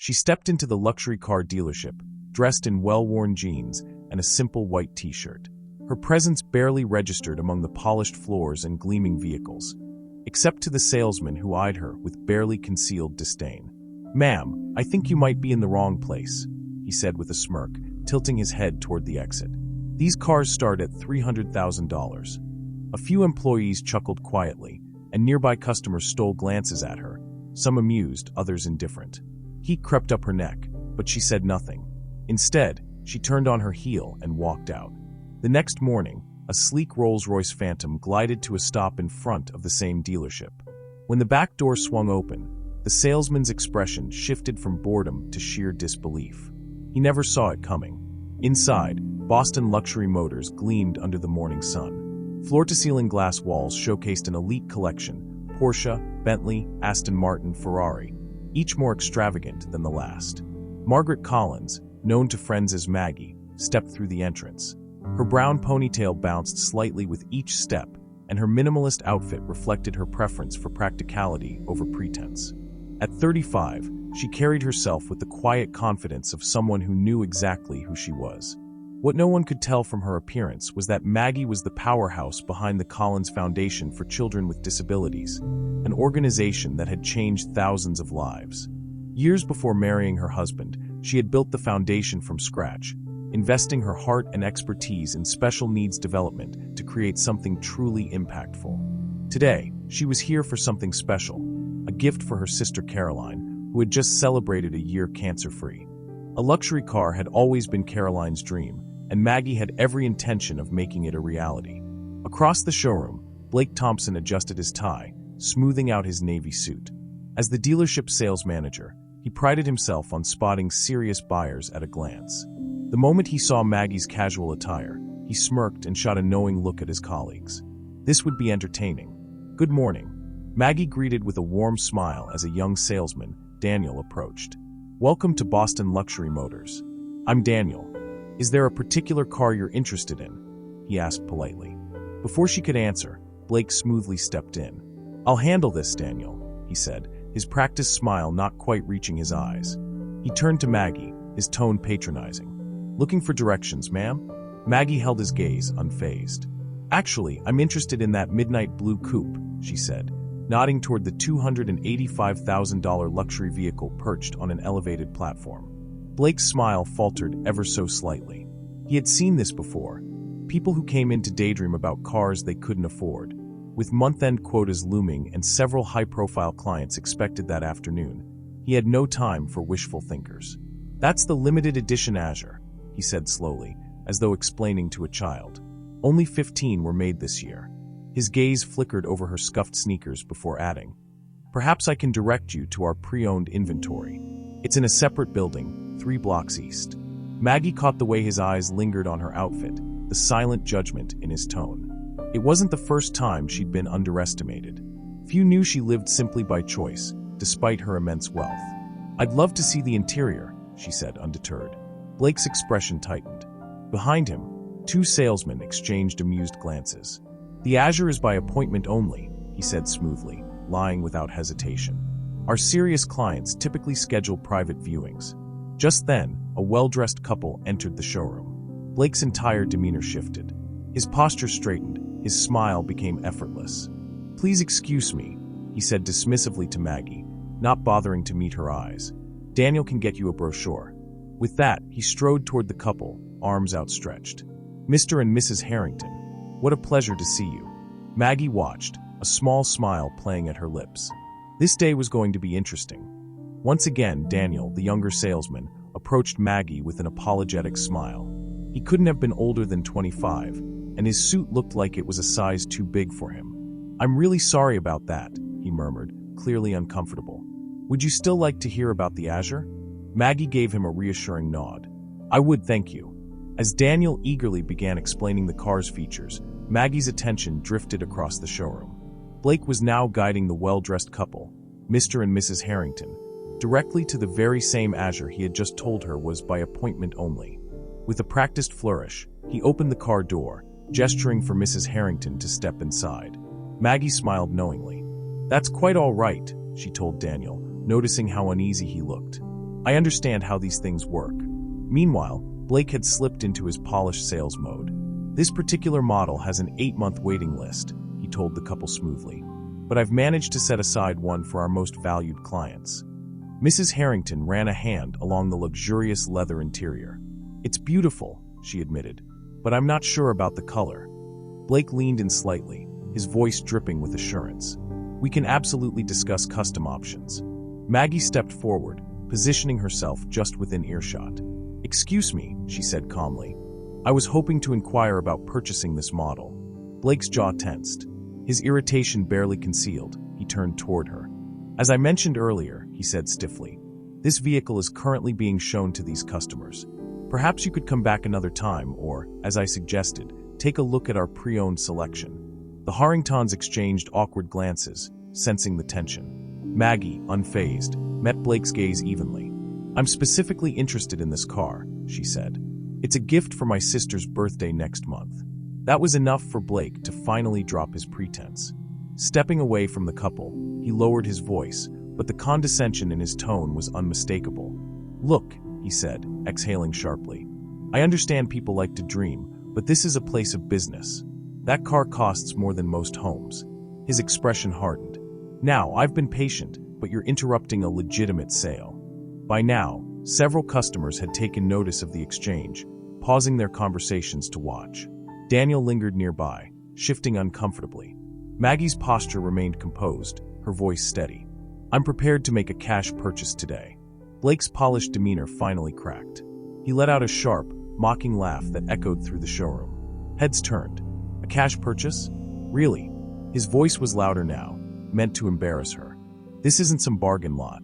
She stepped into the luxury car dealership, dressed in well-worn jeans and a simple white t-shirt. Her presence barely registered among the polished floors and gleaming vehicles, except to the salesman who eyed her with barely concealed disdain. "Ma'am, I think you might be in the wrong place," he said with a smirk, tilting his head toward the exit. "These cars start at $300,000. A few employees chuckled quietly, and nearby customers stole glances at her, some amused, others indifferent. Heat crept up her neck, but she said nothing. Instead, she turned on her heel and walked out. The next morning, a sleek Rolls-Royce Phantom glided to a stop in front of the same dealership. When the back door swung open, the salesman's expression shifted from boredom to sheer disbelief. He never saw it coming. Inside, Boston Luxury Motors gleamed under the morning sun. Floor-to-ceiling glass walls showcased an elite collection: Porsche, Bentley, Aston Martin, Ferrari, each more extravagant than the last. Margaret Collins, known to friends as Maggie, stepped through the entrance. Her brown ponytail bounced slightly with each step, and her minimalist outfit reflected her preference for practicality over pretense. At 35, she carried herself with the quiet confidence of someone who knew exactly who she was. What no one could tell from her appearance was that Maggie was the powerhouse behind the Collins Foundation for Children with Disabilities, an organization that had changed thousands of lives. Years before marrying her husband, she had built the foundation from scratch, investing her heart and expertise in special needs development to create something truly impactful. Today, she was here for something special, a gift for her sister Caroline, who had just celebrated a year cancer-free. A luxury car had always been Caroline's dream, and Maggie had every intention of making it a reality. Across the showroom, Blake Thompson adjusted his tie, smoothing out his navy suit. As the dealership's sales manager, he prided himself on spotting serious buyers at a glance. The moment he saw Maggie's casual attire, he smirked and shot a knowing look at his colleagues. This would be entertaining. "Good morning," Maggie greeted with a warm smile as a young salesman, Daniel, approached. "Welcome to Boston Luxury Motors. I'm Daniel. Is there a particular car you're interested in?" he asked politely. Before she could answer, Blake smoothly stepped in. "I'll handle this, Daniel," he said, his practiced smile not quite reaching his eyes. He turned to Maggie, his tone patronizing. "Looking for directions, ma'am?" Maggie held his gaze, unfazed. "Actually, I'm interested in that midnight blue coupe," she said, nodding toward the $285,000 luxury vehicle perched on an elevated platform. Blake's smile faltered ever so slightly. He had seen this before. People who came in to daydream about cars they couldn't afford. With month-end quotas looming and several high-profile clients expected that afternoon, he had no time for wishful thinkers. "That's the limited edition Azure," he said slowly, as though explaining to a child. "Only 15 were made this year." His gaze flickered over her scuffed sneakers before adding, "Perhaps I can direct you to our pre-owned inventory. It's in a separate building, 3 blocks east." Maggie caught the way his eyes lingered on her outfit, the silent judgment in his tone. It wasn't the first time she'd been underestimated. Few knew she lived simply by choice, despite her immense wealth. "I'd love to see the interior," she said, undeterred. Blake's expression tightened. Behind him, 2 salesmen exchanged amused glances. "The Azure is by appointment only," he said smoothly, lying without hesitation. "Our serious clients typically schedule private viewings." Just then, a well-dressed couple entered the showroom. Blake's entire demeanor shifted. His posture straightened, his smile became effortless. "Please excuse me," he said dismissively to Maggie, not bothering to meet her eyes. "Daniel can get you a brochure." With that, he strode toward the couple, arms outstretched. "Mr. and Mrs. Harrington, what a pleasure to see you." Maggie watched, a small smile playing at her lips. This day was going to be interesting. Once again, Daniel, the younger salesman, approached Maggie with an apologetic smile. He couldn't have been older than 25, and his suit looked like it was a size too big for him. "I'm really sorry about that," he murmured, clearly uncomfortable. "Would you still like to hear about the Azure?" Maggie gave him a reassuring nod. "I would, thank you." As Daniel eagerly began explaining the car's features, Maggie's attention drifted across the showroom. Blake was now guiding the well-dressed couple, Mr. and Mrs. Harrington, directly to the very same Azure he had just told her was by appointment only. With a practiced flourish, he opened the car door, gesturing for Mrs. Harrington to step inside. Maggie smiled knowingly. "That's quite all right," she told Daniel, noticing how uneasy he looked. I understand how these things work. Meanwhile, Blake had slipped into his polished sales mode. This particular model has an 8-month waiting list, he told the couple smoothly. But I've managed to set aside one for our most valued clients. Mrs. Harrington ran a hand along the luxurious leather interior. It's beautiful, she admitted, but I'm not sure about the color. Blake leaned in slightly, his voice dripping with assurance. We can absolutely discuss custom options. Maggie stepped forward, positioning herself just within earshot. Excuse me, she said calmly. I was hoping to inquire about purchasing this model. Blake's jaw tensed. His irritation barely concealed, he turned toward her. As I mentioned earlier, he said stiffly, this vehicle is currently being shown to these customers. Perhaps you could come back another time or, as I suggested, take a look at our pre-owned selection. The Harringtons exchanged awkward glances, sensing the tension. Maggie, unfazed, met Blake's gaze evenly. I'm specifically interested in this car, she said. It's a gift for my sister's birthday next month. That was enough for Blake to finally drop his pretense. Stepping away from the couple, he lowered his voice, but the condescension in his tone was unmistakable. Look, he said, exhaling sharply. I understand people like to dream, but this is a place of business. That car costs more than most homes. His expression hardened. Now, I've been patient, but you're interrupting a legitimate sale. By now, several customers had taken notice of the exchange, pausing their conversations to watch. Daniel lingered nearby, shifting uncomfortably. Maggie's posture remained composed, her voice steady. I'm prepared to make a cash purchase today. Blake's polished demeanor finally cracked. He let out a sharp, mocking laugh that echoed through the showroom. Heads turned. A cash purchase? Really? His voice was louder now, meant to embarrass her. This isn't some bargain lot.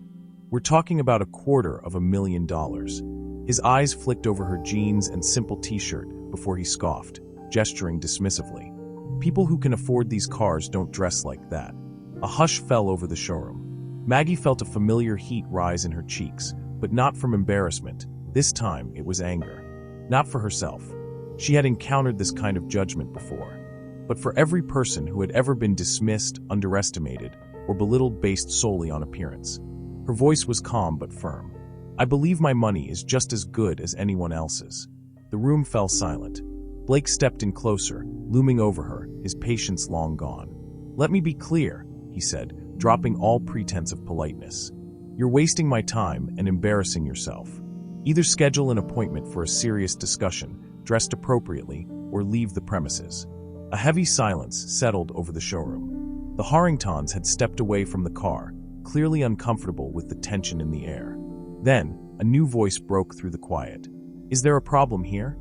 We're talking about $250,000. His eyes flicked over her jeans and simple t-shirt before he scoffed, gesturing dismissively. People who can afford these cars don't dress like that. A hush fell over the showroom. Maggie felt a familiar heat rise in her cheeks, but not from embarrassment. This time, it was anger. Not for herself. She had encountered this kind of judgment before. But for every person who had ever been dismissed, underestimated, or belittled based solely on appearance. Her voice was calm but firm. I believe my money is just as good as anyone else's. The room fell silent. Blake stepped in closer, looming over her, his patience long gone. Let me be clear, he said, dropping all pretense of politeness. You're wasting my time and embarrassing yourself. Either schedule an appointment for a serious discussion, dressed appropriately, or leave the premises. A heavy silence settled over the showroom. The Harringtons had stepped away from the car, clearly uncomfortable with the tension in the air. Then, a new voice broke through the quiet. Is there a problem here?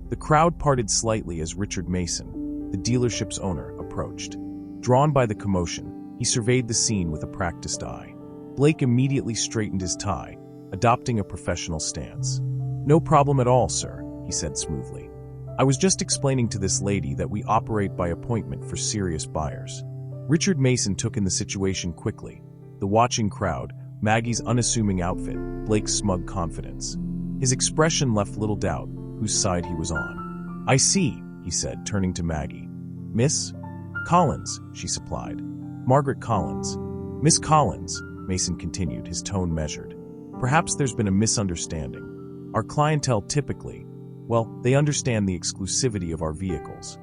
The crowd parted slightly as Richard Mason, the dealership's owner, approached. Drawn by the commotion, he surveyed the scene with a practiced eye. Blake immediately straightened his tie, adopting a professional stance. No problem at all, sir, he said smoothly. I was just explaining to this lady that we operate by appointment for serious buyers. Richard Mason took in the situation quickly. The watching crowd, Maggie's unassuming outfit, Blake's smug confidence. His expression left little doubt whose side he was on. I see, he said, turning to Maggie. Miss? Collins, she supplied. Margaret Collins. Miss Collins, Mason continued, his tone measured. Perhaps there's been a misunderstanding. Our clientele typically, well, they understand the exclusivity of our vehicles.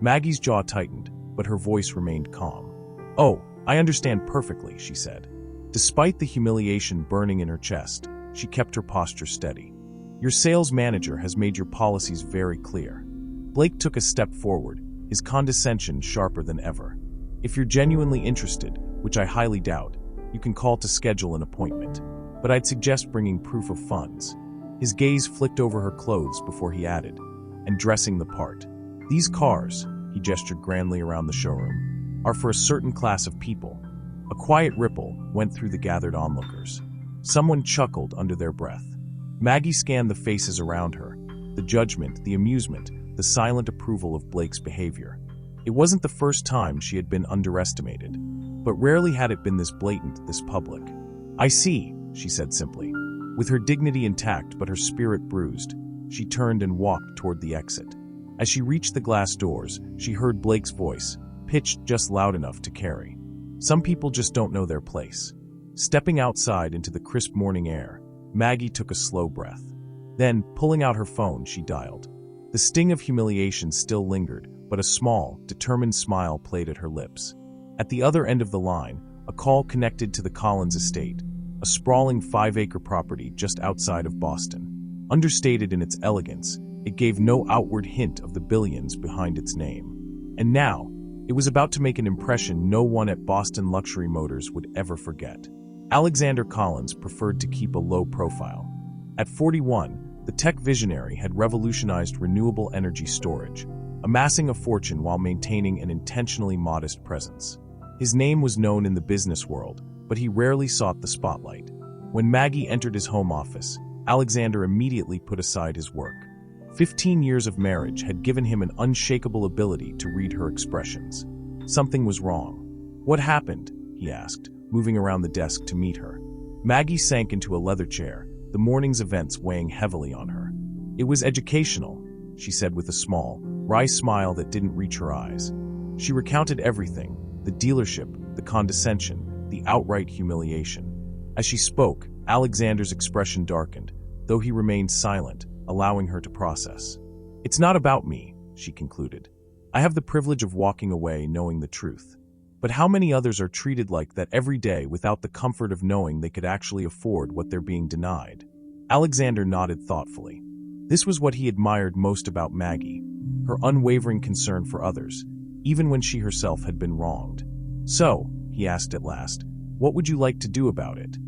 Maggie's jaw tightened, but her voice remained calm. Oh, I understand perfectly, she said. Despite the humiliation burning in her chest, she kept her posture steady. Your sales manager has made your policies very clear. Blake took a step forward, his condescension sharper than ever. If you're genuinely interested, which I highly doubt, you can call to schedule an appointment. But I'd suggest bringing proof of funds. His gaze flicked over her clothes before he added, and dressing the part. These cars, he gestured grandly around the showroom, are for a certain class of people. A quiet ripple went through the gathered onlookers. Someone chuckled under their breath. Maggie scanned the faces around her, the judgment, the amusement, the silent approval of Blake's behavior. It wasn't the first time she had been underestimated, but rarely had it been this blatant, this public. I see, she said simply. With her dignity intact but her spirit bruised, she turned and walked toward the exit. As she reached the glass doors, she heard Blake's voice, pitched just loud enough to carry. Some people just don't know their place. Stepping outside into the crisp morning air, Maggie took a slow breath. Then, pulling out her phone, she dialed. The sting of humiliation still lingered, but a small, determined smile played at her lips. At the other end of the line, a call connected to the Collins estate, a sprawling 5-acre property just outside of Boston. Understated in its elegance, it gave no outward hint of the billions behind its name. And now, it was about to make an impression no one at Boston Luxury Motors would ever forget. Alexander Collins preferred to keep a low profile. At 41, the tech visionary had revolutionized renewable energy storage, amassing a fortune while maintaining an intentionally modest presence. His name was known in the business world, but he rarely sought the spotlight. When Maggie entered his home office, Alexander immediately put aside his work. 15 years of marriage had given him an unshakable ability to read her expressions. Something was wrong. "What happened?" he asked, moving around the desk to meet her. Maggie sank into a leather chair, the morning's events weighing heavily on her. "It was educational," she said with a small, wry smile that didn't reach her eyes. She recounted everything: the dealership, the condescension, the outright humiliation. As she spoke, Alexander's expression darkened, though he remained silent, allowing her to process. "It's not about me," she concluded. "I have the privilege of walking away knowing the truth. But how many others are treated like that every day without the comfort of knowing they could actually afford what they're being denied?" Alexander nodded thoughtfully. This was what he admired most about Maggie, her unwavering concern for others, even when she herself had been wronged. "So," he asked at last, "what would you like to do about it?"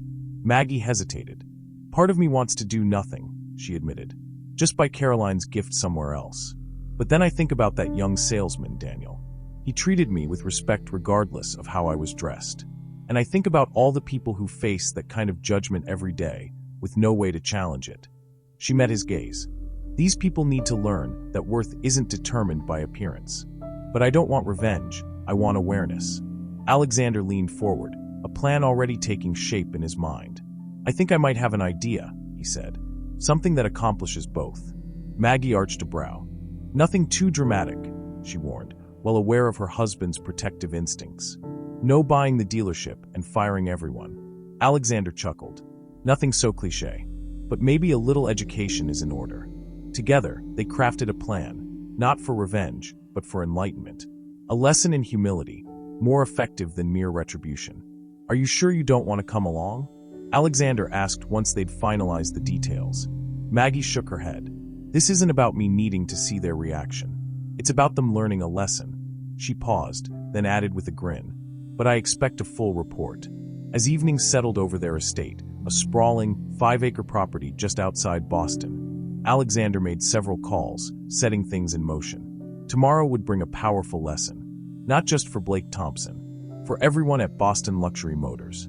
Maggie hesitated. "Part of me wants to do nothing," she admitted. "Just buy Caroline's gift somewhere else. But then I think about that young salesman, Daniel. He treated me with respect regardless of how I was dressed. And I think about all the people who face that kind of judgment every day, with no way to challenge it." She met his gaze. "These people need to learn that worth isn't determined by appearance. But I don't want revenge, I want awareness." Alexander leaned forward, a plan already taking shape in his mind. "I think I might have an idea," he said. "Something that accomplishes both." Maggie arched a brow. "Nothing too dramatic," she warned, well aware of her husband's protective instincts. "No buying the dealership and firing everyone." Alexander chuckled. "Nothing so cliché. But maybe a little education is in order." Together, they crafted a plan, not for revenge, but for enlightenment. A lesson in humility, more effective than mere retribution. "Are you sure you don't want to come along?" Alexander asked once they'd finalized the details. Maggie shook her head. "This isn't about me needing to see their reaction. It's about them learning a lesson." She paused, then added with a grin, "But I expect a full report." As evening settled over their estate, a sprawling, 5-acre property just outside Boston, Alexander made several calls, setting things in motion. Tomorrow would bring a powerful lesson, not just for Blake Thompson, for everyone at Boston Luxury Motors.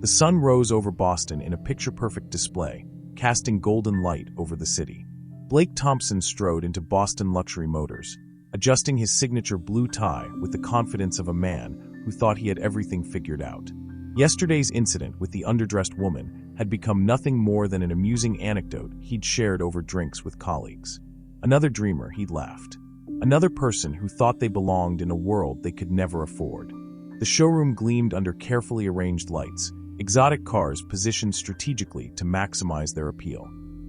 The sun rose over Boston in a picture-perfect display, casting golden light over the city. Blake Thompson strode into Boston Luxury Motors, adjusting his signature blue tie with the confidence of a man who thought he had everything figured out. Yesterday's incident with the underdressed woman had become nothing more than an amusing anecdote he'd shared over drinks with colleagues. Another dreamer, he'd laughed. Another person who thought they belonged in a world they could never afford. The showroom gleamed under carefully arranged lights, exotic cars positioned strategically to maximize their appeal.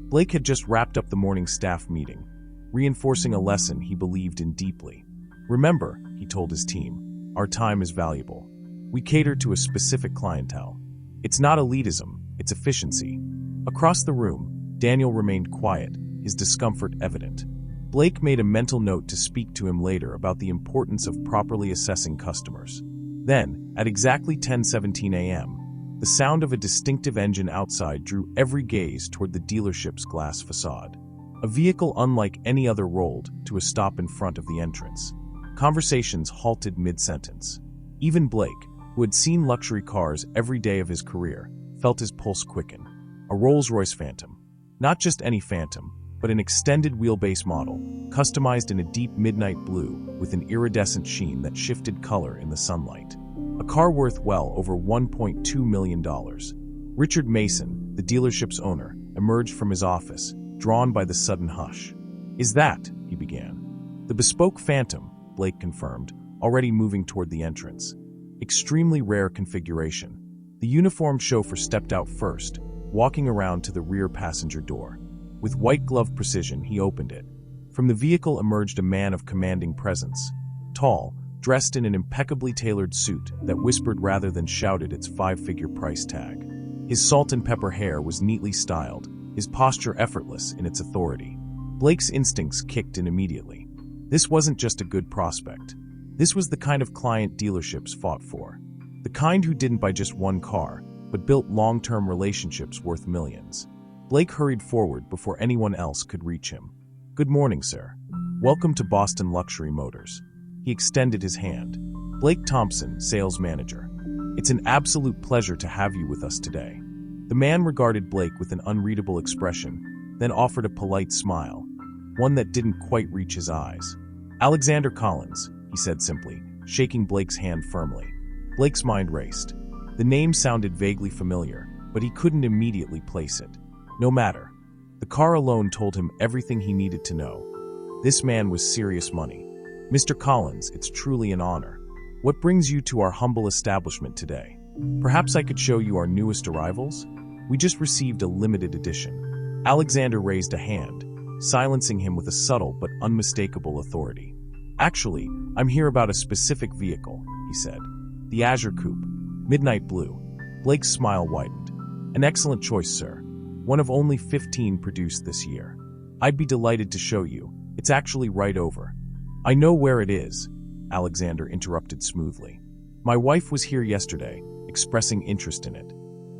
Blake had just wrapped up the morning staff meeting, reinforcing a lesson he believed in deeply. "Remember," he told his team, "our time is valuable. We cater to a specific clientele. It's not elitism, it's efficiency." Across the room, Daniel remained quiet, his discomfort evident. Blake made a mental note to speak to him later about the importance of properly assessing customers. Then, at exactly 10:17 a.m., the sound of a distinctive engine outside drew every gaze toward the dealership's glass facade. A vehicle unlike any other rolled to a stop in front of the entrance. Conversations halted mid-sentence. Even Blake, who had seen luxury cars every day of his career, felt his pulse quicken. A Rolls-Royce Phantom. Not just any Phantom, but an extended wheelbase model, customized in a deep midnight blue with an iridescent sheen that shifted color in the sunlight. A car worth well over $1.2 million. Richard Mason, the dealership's owner, emerged from his office, drawn by the sudden hush. "Is that," he began. "The bespoke Phantom," Blake confirmed, already moving toward the entrance. Extremely rare configuration. The uniformed chauffeur stepped out first, walking around to the rear passenger door. With white-glove precision, he opened it. From the vehicle emerged a man of commanding presence. Tall, dressed in an impeccably tailored suit that whispered rather than shouted its five-figure price tag. His salt and pepper hair was neatly styled, his posture effortless in its authority. Blake's instincts kicked in immediately. This wasn't just a good prospect. This was the kind of client dealerships fought for. The kind who didn't buy just one car, but built long-term relationships worth millions. Blake hurried forward before anyone else could reach him. "Good morning, sir. Welcome to Boston Luxury Motors." He extended his hand. "Blake Thompson, sales manager. It's an absolute pleasure to have you with us today." The man regarded Blake with an unreadable expression, then offered a polite smile, one that didn't quite reach his eyes. "Alexander Collins," he said simply, shaking Blake's hand firmly. Blake's mind raced. The name sounded vaguely familiar, but he couldn't immediately place it. No matter. The car alone told him everything he needed to know. This man was serious money. "Mr. Collins, it's truly an honor. What brings you to our humble establishment today? Perhaps I could show you our newest arrivals? We just received a limited edition." Alexander raised a hand, silencing him with a subtle but unmistakable authority. "Actually, I'm here about a specific vehicle," he said. "The Azure Coupe, midnight blue." Blake's smile widened. "An excellent choice, sir. One of only 15 produced this year. I'd be delighted to show you. It's actually right over." "I know where it is," Alexander interrupted smoothly. "My wife was here yesterday, expressing interest in it."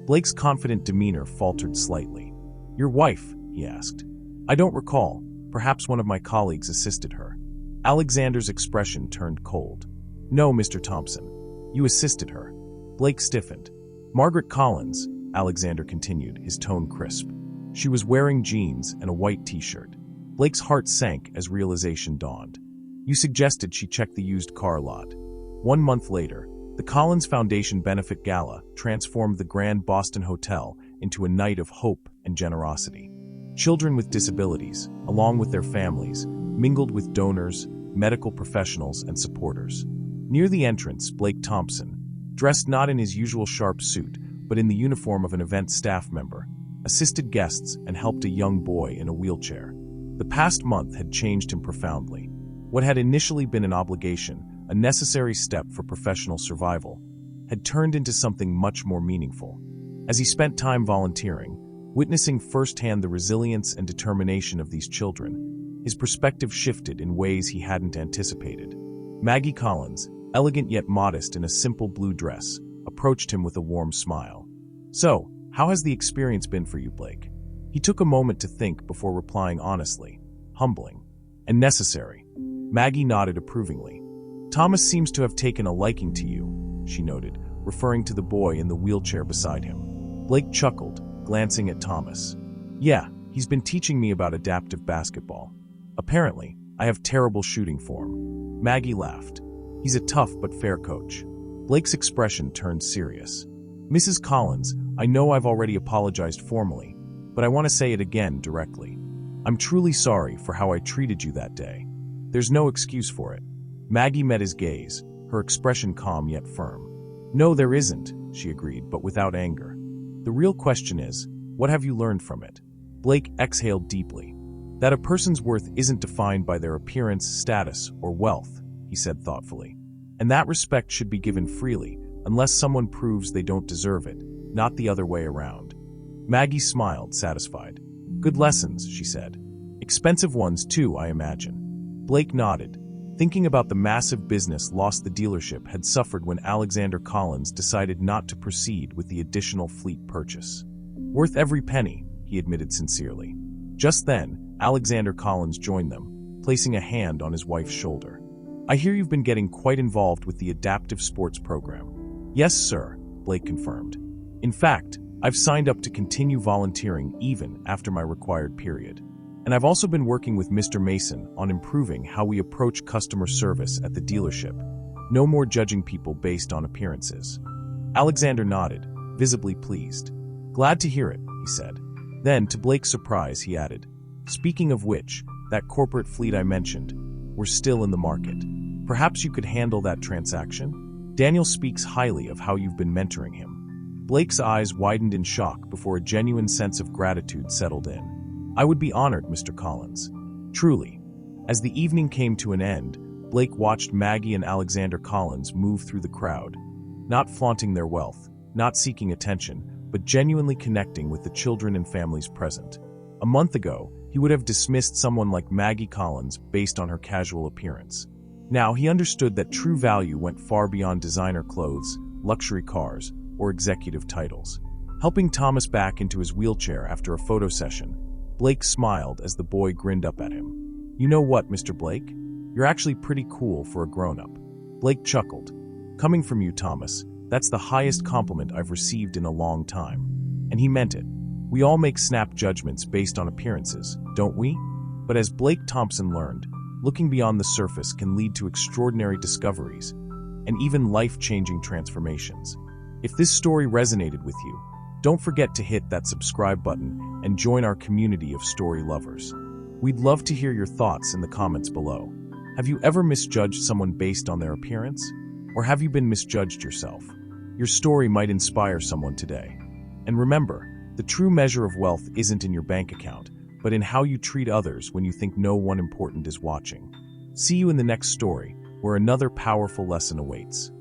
Blake's confident demeanor faltered slightly. "Your wife?" he asked. "I don't recall. Perhaps one of my colleagues assisted her." Alexander's expression turned cold. "No, Mr. Thompson. You assisted her." Blake stiffened. "Margaret Collins," Alexander continued, his tone crisp. "She was wearing jeans and a white t-shirt." Blake's heart sank as realization dawned. "You suggested she check the used car lot." 1 month later, the Collins Foundation Benefit Gala transformed the Grand Boston Hotel into a night of hope and generosity. Children with disabilities, along with their families, mingled with donors, medical professionals, and supporters. Near the entrance, Blake Thompson, dressed not in his usual sharp suit, but in the uniform of an event staff member, assisted guests and helped a young boy in a wheelchair. The past month had changed him profoundly. What had initially been an obligation, a necessary step for professional survival, had turned into something much more meaningful. As he spent time volunteering, witnessing firsthand the resilience and determination of these children, his perspective shifted in ways he hadn't anticipated. Maggie Collins, elegant yet modest in a simple blue dress, approached him with a warm smile. "So, how has the experience been for you, Blake?" He took a moment to think before replying honestly. "Humbling. And necessary." Maggie nodded approvingly. "Thomas seems to have taken a liking to you," she noted, referring to the boy in the wheelchair beside him. Blake chuckled, glancing at Thomas. "Yeah, he's been teaching me about adaptive basketball. Apparently, I have terrible shooting form." Maggie laughed. "He's a tough but fair coach." Blake's expression turned serious. "Mrs. Collins, I know I've already apologized formally, but I want to say it again directly. I'm truly sorry for how I treated you that day. There's no excuse for it." Maggie met his gaze, her expression calm yet firm. "No, there isn't," she agreed, but without anger. "The real question is, what have you learned from it?" Blake exhaled deeply. "That a person's worth isn't defined by their appearance, status, or wealth," he said thoughtfully. "And that respect should be given freely, unless someone proves they don't deserve it, not the other way around." Maggie smiled, satisfied. "Good lessons," she said. "Expensive ones, too, I imagine." Blake nodded, thinking about the massive business loss the dealership had suffered when Alexander Collins decided not to proceed with the additional fleet purchase. "Worth every penny," he admitted sincerely. Just then, Alexander Collins joined them, placing a hand on his wife's shoulder. "I hear you've been getting quite involved with the adaptive sports program." "Yes, sir," Blake confirmed. "In fact, I've signed up to continue volunteering even after my required period. And I've also been working with Mr. Mason on improving how we approach customer service at the dealership. No more judging people based on appearances." Alexander nodded, visibly pleased. "Glad to hear it," he said. Then, to Blake's surprise, he added, "Speaking of which, that corporate fleet I mentioned, we're still in the market. Perhaps you could handle that transaction? Daniel speaks highly of how you've been mentoring him." Blake's eyes widened in shock before a genuine sense of gratitude settled in. "I would be honored, Mr. Collins. Truly." As the evening came to an end, Blake watched Maggie and Alexander Collins move through the crowd, not flaunting their wealth, not seeking attention, but genuinely connecting with the children and families present. A month ago, he would have dismissed someone like Maggie Collins based on her casual appearance. Now he understood that true value went far beyond designer clothes, luxury cars, or executive titles. Helping Thomas back into his wheelchair after a photo session, Blake smiled as the boy grinned up at him. "You know what, Mr. Blake? You're actually pretty cool for a grown-up." Blake chuckled. "Coming from you, Thomas, that's the highest compliment I've received in a long time." And he meant it. We all make snap judgments based on appearances, don't we? But as Blake Thompson learned, looking beyond the surface can lead to extraordinary discoveries and even life-changing transformations. If this story resonated with you, don't forget to hit that subscribe button and join our community of story lovers. We'd love to hear your thoughts in the comments below. Have you ever misjudged someone based on their appearance? Or have you been misjudged yourself? Your story might inspire someone today. And remember, the true measure of wealth isn't in your bank account, but in how you treat others when you think no one important is watching. See you in the next story, where another powerful lesson awaits.